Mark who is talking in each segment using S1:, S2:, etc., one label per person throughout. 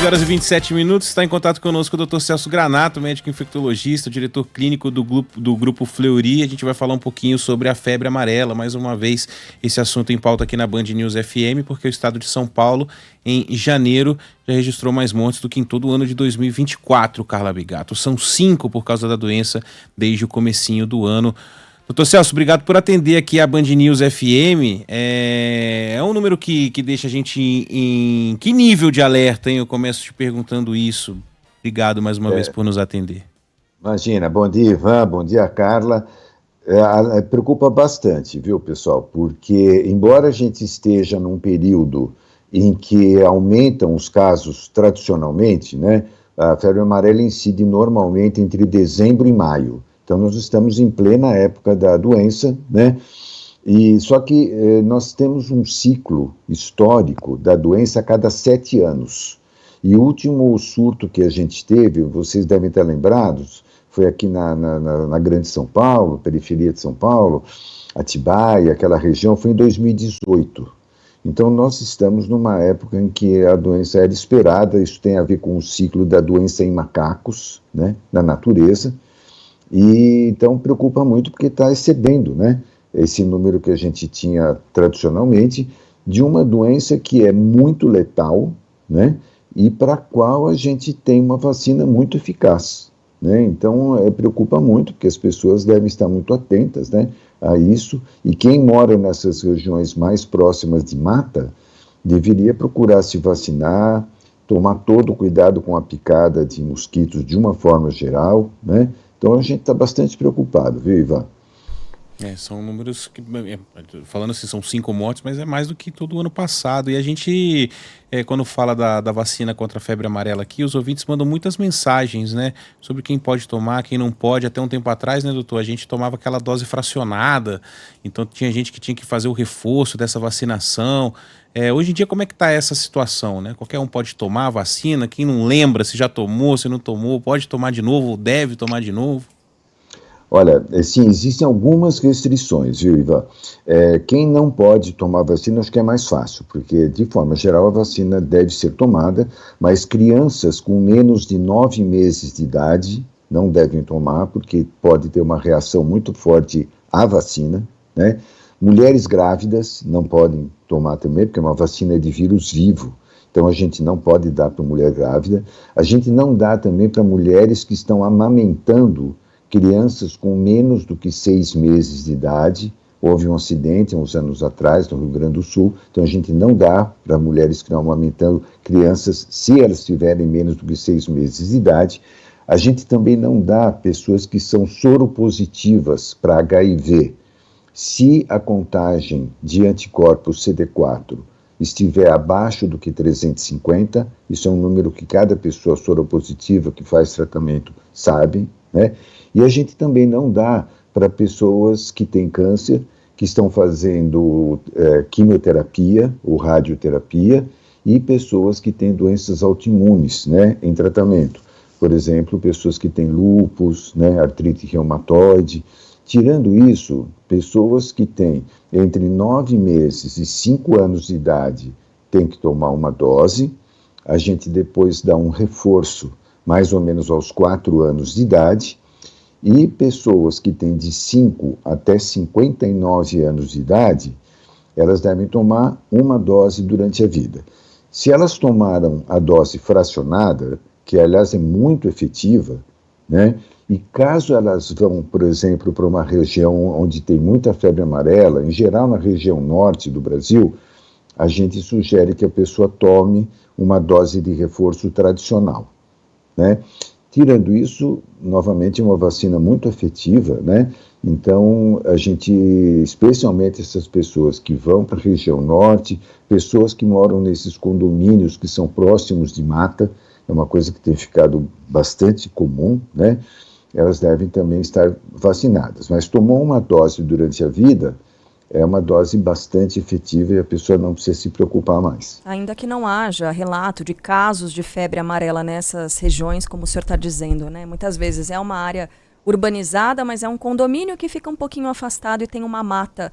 S1: horas e 27 minutos, está em contato conosco o Dr. Celso Granato, médico infectologista, diretor clínico do Grupo Fleury. A gente vai falar um pouquinho sobre a febre amarela, mais uma vez esse assunto em pauta aqui na Band News FM, porque o estado de São Paulo, em janeiro, já registrou mais mortes do que em todo o ano de 2024, Carla Bigato. São 5 por causa da doença desde o comecinho do ano. Doutor Celso, obrigado por atender aqui a Band News FM. É um número que deixa a gente em que nível de alerta, hein? Eu começo te perguntando isso. Obrigado mais uma vez por nos atender.
S2: Imagina, bom dia, Ivan, bom dia, Carla. Preocupa bastante, viu, pessoal? Porque, embora a gente esteja num período em que aumentam os casos tradicionalmente, né? A febre amarela incide normalmente entre dezembro e maio. Então, nós estamos em plena época da doença, né? E só que nós temos um ciclo histórico da doença a cada 7 anos. E o último surto que a gente teve, vocês devem estar lembrados, foi aqui na Grande São Paulo, periferia de São Paulo, Atibaia, aquela região, foi em 2018. Então, nós estamos numa época em que a doença era esperada, isso tem a ver com o ciclo da doença em macacos, né, na natureza. E então preocupa muito porque está excedendo, né, esse número que a gente tinha tradicionalmente de uma doença que é muito letal, né, e para a qual a gente tem uma vacina muito eficaz, né. Então preocupa muito porque as pessoas devem estar muito atentas, né, a isso, e quem mora nessas regiões mais próximas de mata deveria procurar se vacinar, tomar todo o cuidado com a picada de mosquitos de uma forma geral, né. Então a gente está bastante preocupado, viu, Ivan?
S1: São números que, falando assim, são 5 mortes, mas é mais do que todo o ano passado. E a gente, quando fala da vacina contra a febre amarela aqui, os ouvintes mandam muitas mensagens, né, sobre quem pode tomar, quem não pode. Até um tempo atrás, né, doutor, a gente tomava aquela dose fracionada, então tinha gente que tinha que fazer o reforço dessa vacinação. Hoje em dia, como é que está essa situação, né? Qualquer um pode tomar a vacina, quem não lembra se já tomou, se não tomou, pode tomar de novo ou deve tomar de novo?
S2: Olha, sim, existem algumas restrições, viu, Ivan? Quem não pode tomar vacina, acho que é mais fácil, porque, de forma geral, a vacina deve ser tomada, mas crianças com menos de 9 meses de idade não devem tomar, porque pode ter uma reação muito forte à vacina, né? Mulheres grávidas não podem tomar também, porque é uma vacina de vírus vivo, então a gente não pode dar para mulher grávida. A gente não dá também para mulheres que estão amamentando crianças com menos do que 6 meses de idade. Houve um acidente há uns anos atrás no Rio Grande do Sul, então a gente não dá para mulheres que estão amamentando crianças se elas tiverem menos do que 6 meses de idade. A gente também não dá pessoas que são soropositivas para HIV. Se a contagem de anticorpos CD4 estiver abaixo do que 350, isso é um número que cada pessoa soropositiva que faz tratamento sabe, né? E a gente também não dá para pessoas que têm câncer, que estão fazendo quimioterapia ou radioterapia, e pessoas que têm doenças autoimunes, né, em tratamento. Por exemplo, pessoas que têm lúpus, né, artrite reumatoide. Tirando isso, pessoas que têm entre 9 meses e 5 anos de idade têm que tomar uma dose. A gente depois dá um reforço, mais ou menos aos 4 anos de idade. E pessoas que têm de 5 até 59 anos de idade, elas devem tomar uma dose durante a vida. Se elas tomaram a dose fracionada, que aliás é muito efetiva, né? E caso elas vão, por exemplo, para uma região onde tem muita febre amarela, em geral na região norte do Brasil, a gente sugere que a pessoa tome uma dose de reforço tradicional, né? Tirando isso, novamente, é uma vacina muito efetiva, né? Então, a gente, especialmente essas pessoas que vão para a região norte, pessoas que moram nesses condomínios que são próximos de mata, é uma coisa que tem ficado bastante comum, né? Elas devem também estar vacinadas. Mas tomou uma dose durante a vida, é uma dose bastante efetiva e a pessoa não precisa se preocupar mais.
S3: Ainda que não haja relato de casos de febre amarela nessas regiões, como o senhor está dizendo, né? Muitas vezes é uma área urbanizada, mas é um condomínio que fica um pouquinho afastado e tem uma mata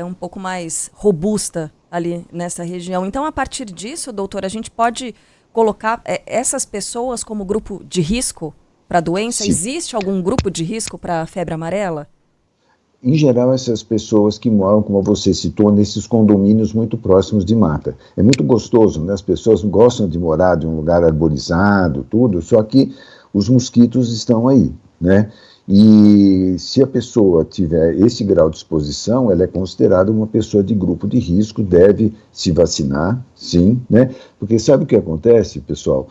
S3: um pouco mais robusta ali nessa região. Então, a partir disso, doutor, a gente pode colocar essas pessoas como grupo de risco para a doença?
S2: Sim.
S3: Existe algum grupo de risco para a febre amarela?
S2: Em geral, essas pessoas que moram, como você citou, nesses condomínios muito próximos de mata. É muito gostoso, né? As pessoas gostam de morar em um lugar arborizado, tudo, só que os mosquitos estão aí, né? E se a pessoa tiver esse grau de exposição, ela é considerada uma pessoa de grupo de risco, deve se vacinar, sim, né? Porque sabe o que acontece, pessoal?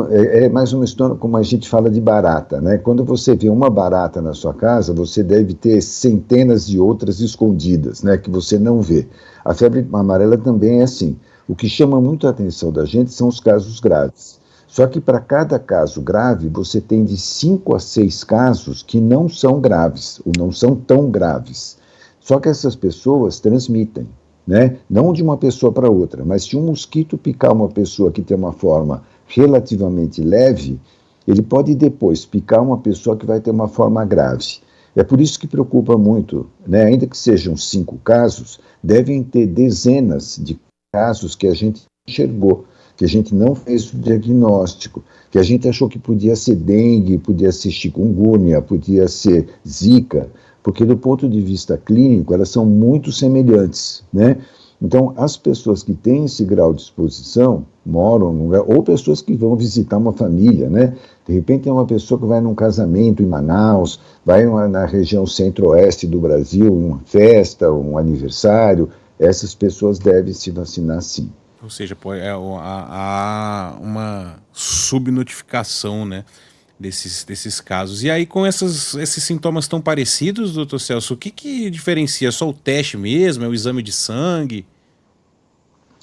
S2: É mais uma história como a gente fala de barata, né? Quando você vê uma barata na sua casa, você deve ter centenas de outras escondidas, né? Que você não vê. A febre amarela também é assim. O que chama muito a atenção da gente são os casos graves. Só que para cada caso grave, você tem de 5 a 6 casos que não são graves, ou não são tão graves. Só que essas pessoas transmitem, né? Não de uma pessoa para outra, mas se um mosquito picar uma pessoa que tem uma forma relativamente leve, ele pode depois picar uma pessoa que vai ter uma forma grave. É por isso que preocupa muito, né? Ainda que sejam 5 casos, devem ter dezenas de casos que a gente enxergou, que a gente não fez o diagnóstico, que a gente achou que podia ser dengue, podia ser chikungunya, podia ser zika, porque do ponto de vista clínico elas são muito semelhantes, né? Então, as pessoas que têm esse grau de exposição, moram num lugar, ou pessoas que vão visitar uma família, né? De repente tem uma pessoa que vai num casamento em Manaus, vai na região centro-oeste do Brasil, em uma festa, um aniversário, essas pessoas devem se vacinar sim.
S1: Ou seja, há uma subnotificação, né, desses casos. E aí, com esses sintomas tão parecidos, doutor Celso, o que diferencia? É só o teste mesmo? É o exame de sangue?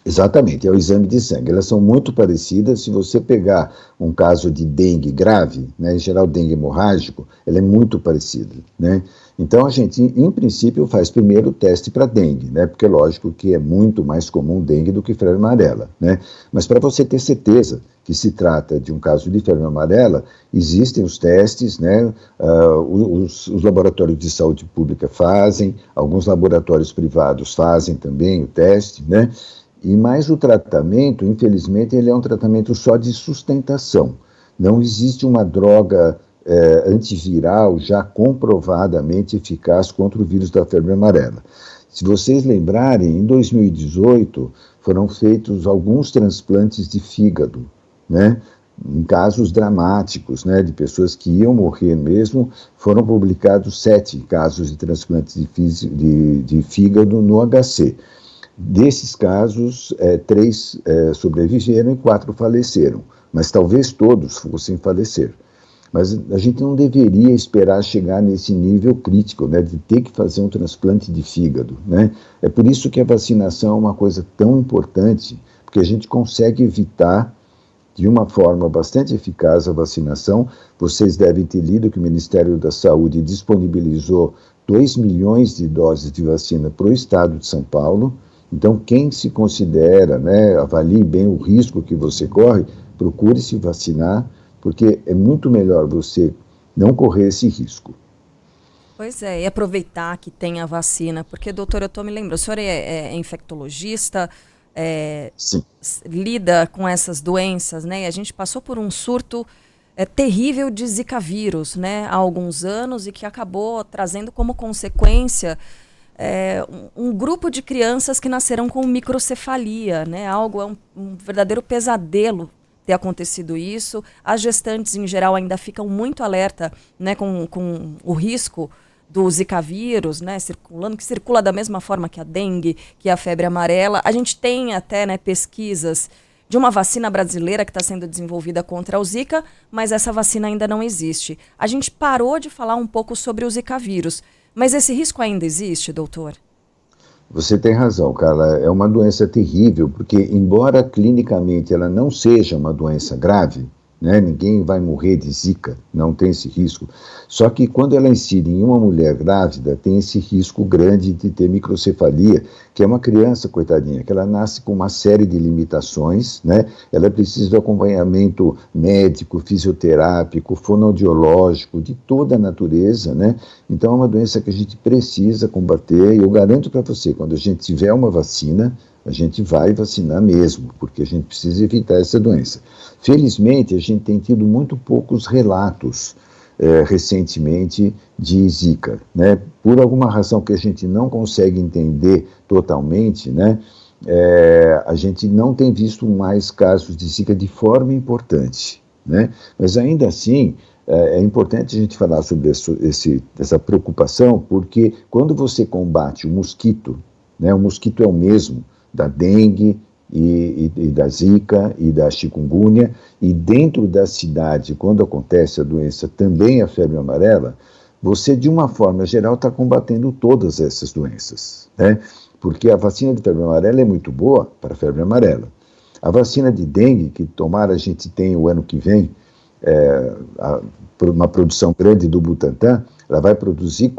S2: Exatamente, é o exame de sangue. Elas são muito parecidas. Se você pegar um caso de dengue grave, né, em geral dengue hemorrágico, ela é muito parecida, né? Então a gente, em princípio, faz primeiro o teste para dengue, né? Porque lógico que é muito mais comum dengue do que febre amarela, né? Mas para você ter certeza que se trata de um caso de febre amarela, existem os testes, né? Os laboratórios de saúde pública fazem, alguns laboratórios privados fazem também o teste, né? E mais o tratamento, infelizmente, ele é um tratamento só de sustentação. Não existe uma droga antiviral já comprovadamente eficaz contra o vírus da febre amarela. Se vocês lembrarem, em 2018 foram feitos alguns transplantes de fígado, né? Em casos dramáticos, né, de pessoas que iam morrer mesmo, foram publicados 7 casos de transplantes de fígado no HC. Desses casos, 3 sobreviveram e 4 faleceram, mas talvez todos fossem falecer. Mas a gente não deveria esperar chegar nesse nível crítico, né, de ter que fazer um transplante de fígado, né? É por isso que a vacinação é uma coisa tão importante, porque a gente consegue evitar de uma forma bastante eficaz a vacinação. Vocês devem ter lido que o Ministério da Saúde disponibilizou 2 milhões de doses de vacina para o estado de São Paulo. Então, quem se considera, né, avalie bem o risco que você corre, procure se vacinar, porque é muito melhor você não correr esse risco.
S3: Pois é, e aproveitar que tem a vacina, porque, doutor, eu tô me lembrando, o senhor é infectologista,
S2: Sim.
S3: lida com essas doenças, né? E a gente passou por um surto terrível de Zika vírus, né, há alguns anos, e que acabou trazendo como consequência um grupo de crianças que nasceram com microcefalia, né? Algo, um verdadeiro pesadelo ter acontecido isso. As gestantes, em geral, ainda ficam muito alerta, né, com o risco do Zika vírus, né, circulando, que circula da mesma forma que a dengue, que a febre amarela. A gente tem até, né, pesquisas de uma vacina brasileira que está sendo desenvolvida contra o Zika, mas essa vacina ainda não existe. A gente parou de falar um pouco sobre o Zika vírus, mas esse risco ainda existe, doutor?
S2: Você tem razão, Carla. É uma doença terrível, porque embora clinicamente ela não seja uma doença grave, né, ninguém vai morrer de Zika, não tem esse risco. Só que quando ela incide em uma mulher grávida, tem esse risco grande de ter microcefalia, que é uma criança, coitadinha, que ela nasce com uma série de limitações, né? Ela precisa de acompanhamento médico, fisioterápico, fonoaudiológico, de toda a natureza, né? Então é uma doença que a gente precisa combater, e eu garanto para você, quando a gente tiver uma vacina, a gente vai vacinar mesmo, porque a gente precisa evitar essa doença. Felizmente, a gente tem tido muito poucos relatos recentemente de Zika, né? Por alguma razão que a gente não consegue entender totalmente, né? A gente não tem visto mais casos de Zika de forma importante, né? Mas ainda assim, é importante a gente falar sobre essa preocupação, porque quando você combate o mosquito, né, o mosquito é o mesmo da dengue e da zika e da chikungunya, e dentro da cidade, quando acontece a doença, também a febre amarela, você, de uma forma geral, está combatendo todas essas doenças, né? Porque a vacina de febre amarela é muito boa para a febre amarela. A vacina de dengue, que tomara a gente tenha o ano que vem, uma produção grande do Butantan, ela vai proteger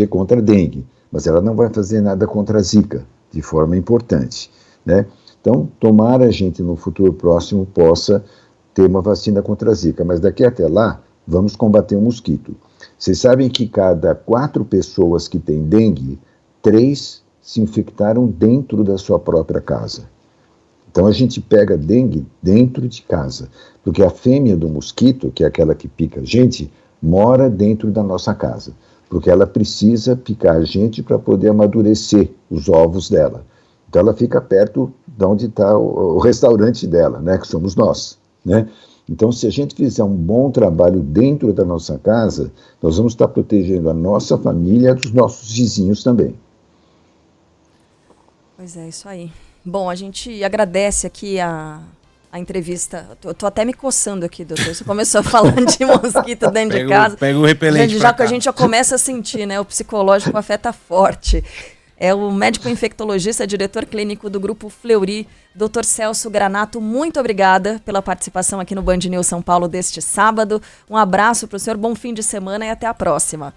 S2: contra a dengue, mas ela não vai fazer nada contra a zika, de forma importante, né? Então, tomara a gente no futuro próximo possa ter uma vacina contra a zika, mas daqui até lá, vamos combater o mosquito. Vocês sabem que cada 4 pessoas que têm dengue, 3 se infectaram dentro da sua própria casa. Então a gente pega dengue dentro de casa, porque a fêmea do mosquito, que é aquela que pica a gente, mora dentro da nossa casa, porque ela precisa picar a gente para poder amadurecer os ovos dela. Então ela fica perto de onde está o restaurante dela, né, que somos nós, né? Então, se a gente fizer um bom trabalho dentro da nossa casa, nós vamos estar protegendo a nossa família e os nossos vizinhos também.
S3: Pois é, isso aí. Bom, a gente agradece aqui a entrevista. Tô até me coçando aqui, doutor. Você começou falando de mosquito dentro de casa.
S1: Pega o repelente
S3: já que a gente já começa a sentir, né? O psicológico afeta forte. É o médico infectologista, diretor clínico do Grupo Fleury, Dr. Celso Granato. Muito obrigada pela participação aqui no Band News São Paulo deste sábado. Um abraço para o senhor, bom fim de semana e até a próxima.